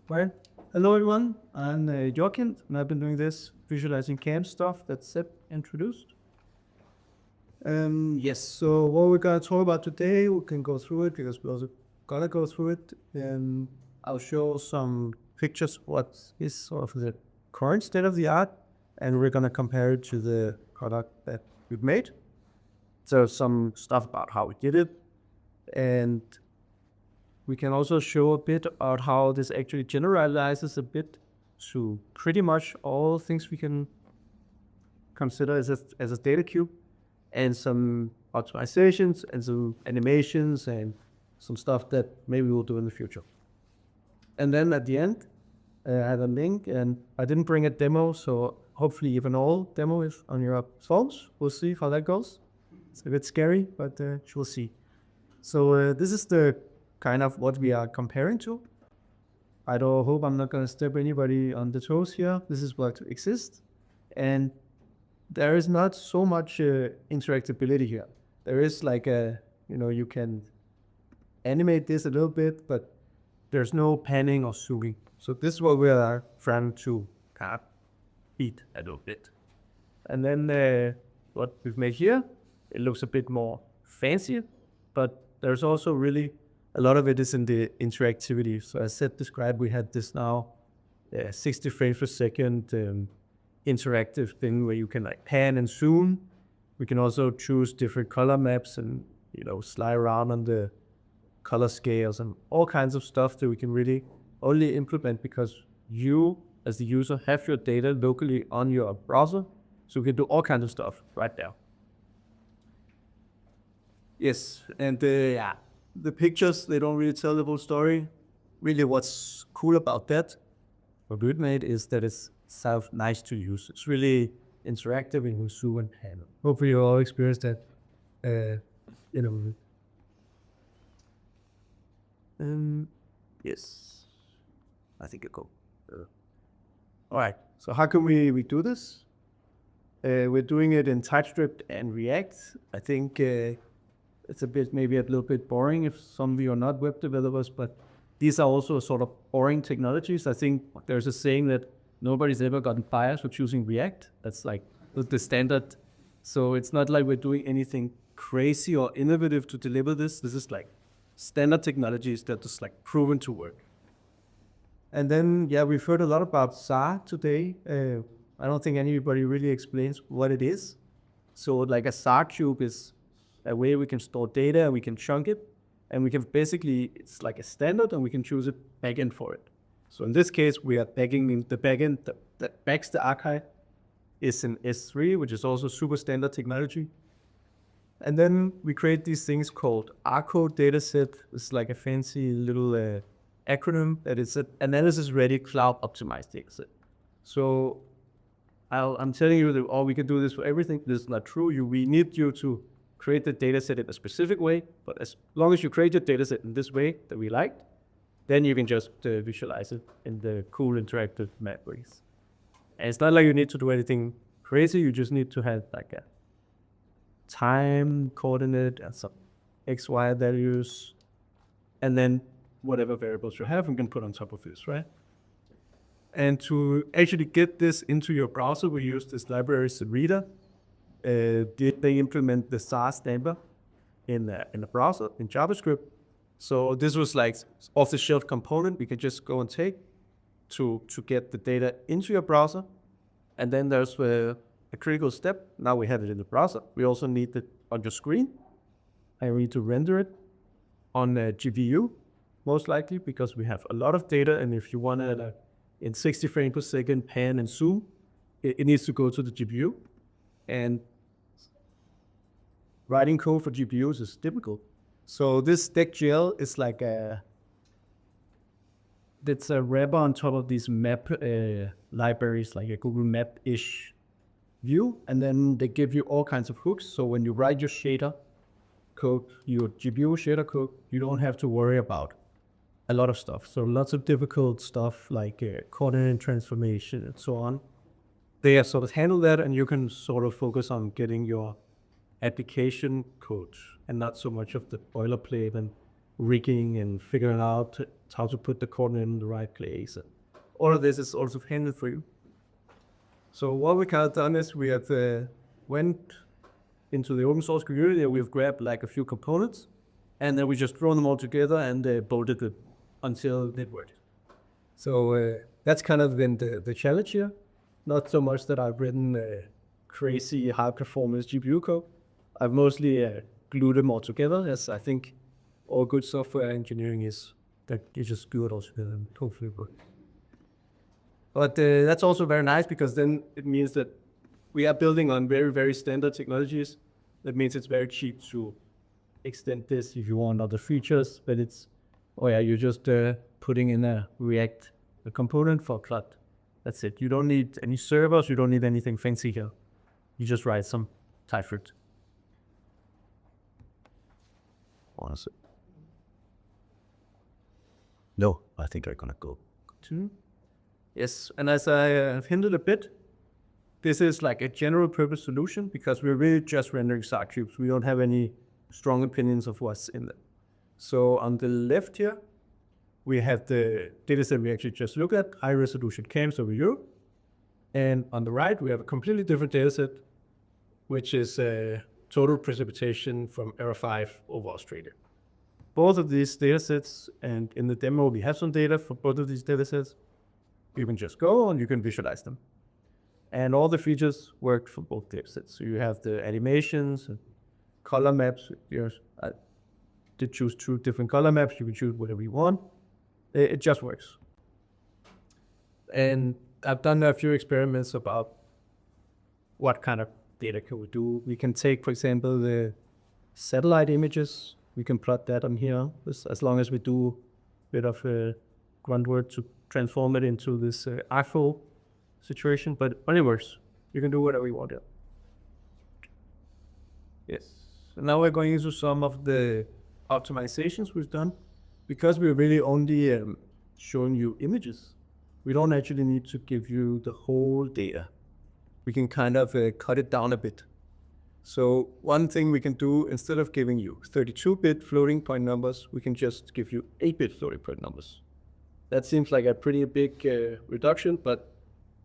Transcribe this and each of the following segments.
Well, hello everyone. I'm Joachim, and I've been doing this visualizing CAMS stuff that Seb introduced. Yes, so what we're gonna talk about today, we can go through it because we're also gonna go through it. I'll show some pictures what is sort of the current state of the art, and we're gonna compare it to the product that we've made. So some stuff about how we did it, and we can also show a bit about how this actually generalizes a bit to pretty much all things we can consider as a data cube, and some optimizations and some animations and some stuff that maybe we'll do in the future. And then at the end, I have a link, and I didn't bring a demo, so hopefully even all demo is on your phones. We'll see how that goes. It's a bit scary, but we'll see. So this is the kind of what we are comparing to. I don't hope I'm not going to step anybody on the toes here. This is what exists. And there is not so much interactability here. There is like you can animate this a little bit, but there's no panning or zooming. So this is what we are trying to kind of beat a little bit. And then what we've made here, it looks a bit more fancy, but there's also really a lot of it is in the interactivity. So as Seth described, we had this now 60 frames per second interactive thing where you can like pan and zoom. We can also choose different color maps and slide around on the color scales and all kinds of stuff that we can really only implement because you as the user have your data locally on your browser. So we can do all kinds of stuff right there. Yes, and the pictures, they don't really tell the whole story. Really what's cool about that, what we've made, is that it's so nice to use. It's really interactive and you zoom and pan. Hopefully you all experienced that. Yes, I think it'll go. All right, so how can we do this? We're doing it in TypeScript and React. I think it's maybe a little bit boring if some of you are not web developers, but these are also sort of boring technologies. I think there's a saying that nobody's ever gotten fired for choosing React. That's like the standard. So it's not like we're doing anything crazy or innovative to deliver this. This is like standard technologies that is like proven to work. And then, we've heard a lot about SAR today. I don't think anybody really explains what it is. So like a SAR cube is a way we can store data, we can chunk it, and we can basically, it's like a standard and we can choose a backend for it. So in this case, we are bagging the backend that backs the archive is in S3, which is also super standard technology. And then we create these things called ARCO dataset. It's like a fancy little acronym that is an analysis-ready cloud optimized dataset. So I'm telling you that we can do this for everything. This is not true. We need you to create the dataset in a specific way, but as long as you create your dataset in this way that we liked, then you can just visualize it in the cool interactive map ways. And it's not like you need to do anything crazy. You just need to have like a time coordinate and some X, Y values, and then whatever variables you have, you can put on top of this, right? And to actually get this into your browser, we use this library Sarita. They implement the SAR stamper in the browser in JavaScript. So this was like off-the-shelf component we could just go and take to get the data into your browser. And then there's a critical step. Now we have it in the browser. We also need it on your screen. I need to render it on a GPU, most likely, because we have a lot of data. And if you want to, in 60 frames per second, pan and zoom, it needs to go to the GPU. And writing code for GPUs is difficult. So this DeckGL is like it's a wrapper on top of these map libraries, like a Google Map-ish view. And then they give you all kinds of hooks. So when you write your shader code, your GPU shader code, you don't have to worry about a lot of stuff. So lots of difficult stuff like coordinate transformation and so on. They sort of handle that, and you can sort of focus on getting your application code and not so much of the boilerplate and rigging and figuring out how to put the coordinate in the right place. And all of this is also handled for you. So what we kind of done is we have went into the open source community and we've grabbed like a few components and then we just thrown them all together and bolted it until it worked. So that's kind of been the challenge here. Not so much that I've written crazy high performance GPU code. I've mostly glued them all together, as I think all good software engineering is, that you just glue it all together and hopefully work. But that's also very nice because then it means that we are building on very, very standard technologies. That means it's very cheap to extend this if you want other features, but it's, oh yeah, you're just putting in a React component for CLUD. That's it. You don't need any servers, you don't need anything fancy here. You just write some TypeScript. Honestly. No, I think I'm gonna go. Yes, and as I have hinted a bit, this is like a general purpose solution because we're really just rendering star cubes. We don't have any strong opinions of what's in them. So on the left here, we have the dataset we actually just looked at, high resolution CAMS over Europe. And on the right, we have a completely different dataset, which is total precipitation from Era 5 over Australia. Both of these datasets, and in the demo, we have some data for both of these datasets. You can just go and you can visualize them. And all the features work for both datasets. So you have the animations, color maps. I did choose 2 different color maps. You can choose whatever you want. It just works. And I've done a few experiments about what kind of data can we do. We can take, for example, the satellite images. We can plot that on here, as long as we do a bit of grunt work to transform it into this ARFO situation, but it works. You can do whatever you want here. Yes. So now we're going into some of the optimizations we've done. Because we're really only showing you images, we don't actually need to give you the whole data. We can kind of cut it down a bit. So one thing we can do, instead of giving you 32-bit floating point numbers, we can just give you 8-bit floating point numbers. That seems like a pretty big reduction, but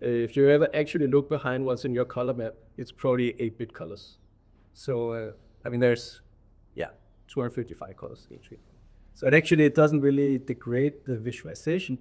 if you ever actually look behind what's in your color map, it's probably 8-bit colors. So, I mean, there's, 255 colors each. So it doesn't really degrade the visualization,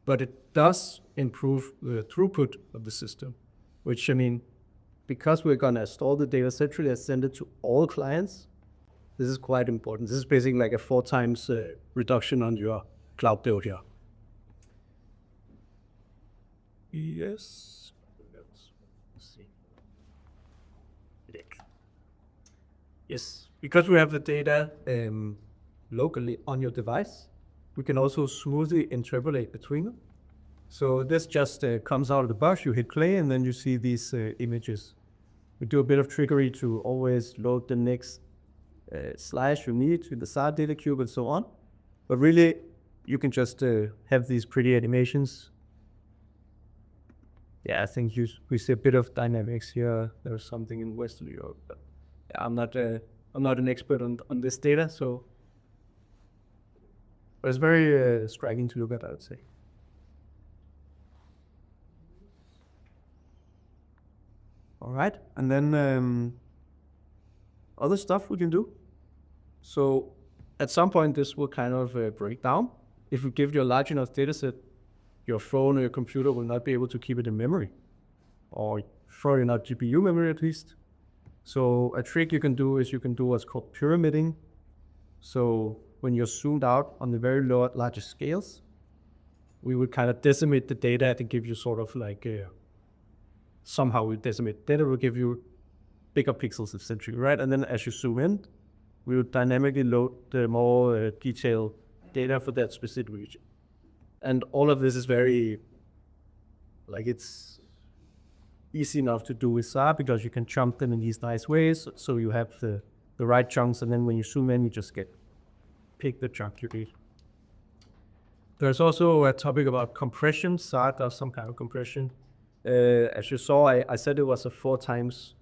but it does improve the throughput of the system, which, I mean, because we're gonna store the data centrally and send it to all clients, this is quite important. This is basically like a 4 times reduction on your cloud build here. Yes. Let's see. Yes, because we have the data locally on your device, we can also smoothly interpolate between them. So this just comes out of the box, you hit play, and then you see these images. We do a bit of trickery to always load the next slice you need to the SAR data cube and so on. But really, you can just have these pretty animations. Yeah, I think we see a bit of dynamics here. There's something in Western Europe. But yeah, I'm not an expert on this data, so. But it's very striking to look at, I would say. All right, and then other stuff we can do. So at some point, this will kind of break down. If we give you a large enough data set, your phone or your computer will not be able to keep it in memory, or probably not GPU memory at least. So a trick you can do is you can do what's called pyramiding. So when you're zoomed out on the very largest scales, we would kind of decimate the data and give you sort of like somehow we decimate data will give you bigger pixels essentially, right? And then as you zoom in, we would dynamically load the more detailed data for that specific region. And all of this is very, like it's easy enough to do with SAR because you can chunk them in these nice ways. So you have the right chunks, and then when you zoom in, you just pick the chunk you need. There's also a topic about compression. SAR does some kind of compression. As you saw, I said it was a 4 times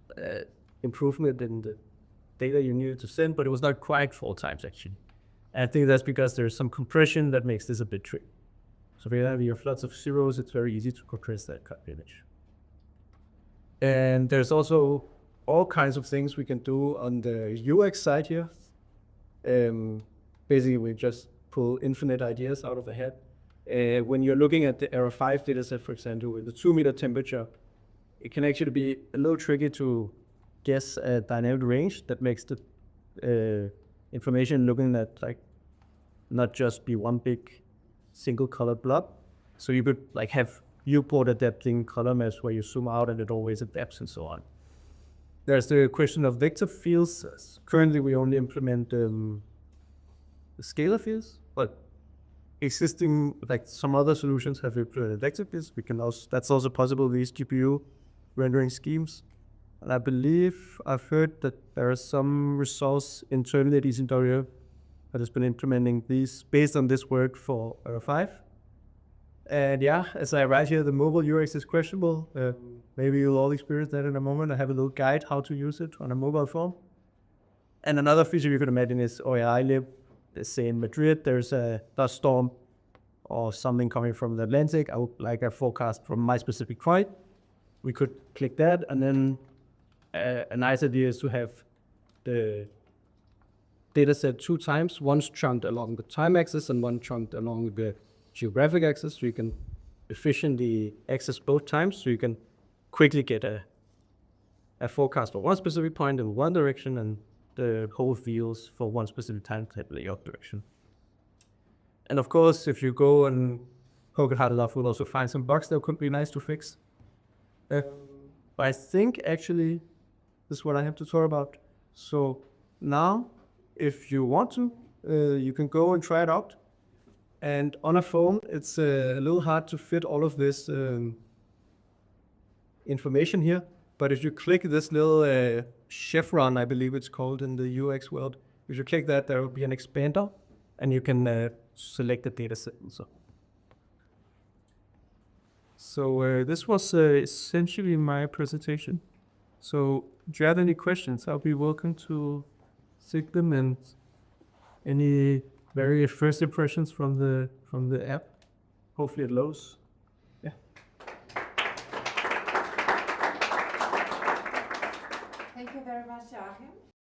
improvement in the data you needed to send, but it was not quite 4 times actually. And I think that's because there's some compression that makes this a bit tricky. So if you have lots of zeros, it's very easy to compress that image. And there's also all kinds of things we can do on the UX side here. Basically, we just pull infinite ideas out of the head. When you're looking at the Error 5 dataset, for example, with the 2-meter temperature, it can actually be a little tricky to guess a dynamic range that makes the information looking at like not just be one big single colored blob. So you could like have viewport adapting color mesh where you zoom out and it always adapts and so on. There's the question of vector fields. Currently, we only implement the scalar fields, but existing, like some other solutions have implemented vector fields. We can also, that's also possible, these GPU rendering schemes. And I believe I've heard that there are some resource internally at ECW that has been implementing these based on this work for Error 5. And yeah, as I write here, the mobile UX is questionable. Maybe you'll all experience that in a moment. I have a little guide how to use it on a mobile phone. And another feature you could imagine is, oh yeah, I live, let's say in Madrid, there's a dust storm or something coming from the Atlantic. I would like a forecast from my specific point. We could click that, and then a nice idea is to have the data set 2 times, once chunked along the time axis and one chunked along the geographic axis, so you can efficiently access both times, so you can quickly get a forecast for one specific point in one direction and the whole fields for one specific time table in the other direction. And of course, if you go and poke it hard enough, we'll also find some bugs that could be nice to fix. But I think actually this is what I have to talk about. So now, if you want to, you can go and try it out. And on a phone, it's a little hard to fit all of this information here. But if you click this little chevron, I believe it's called in the UX world, if you click that, there will be an expander, and you can select the data set. So this was essentially my presentation. So if you have any questions, I'll be welcome to take them, and any very first impressions from the app. Hopefully it loads. Yeah. Thank you very much, Joachim.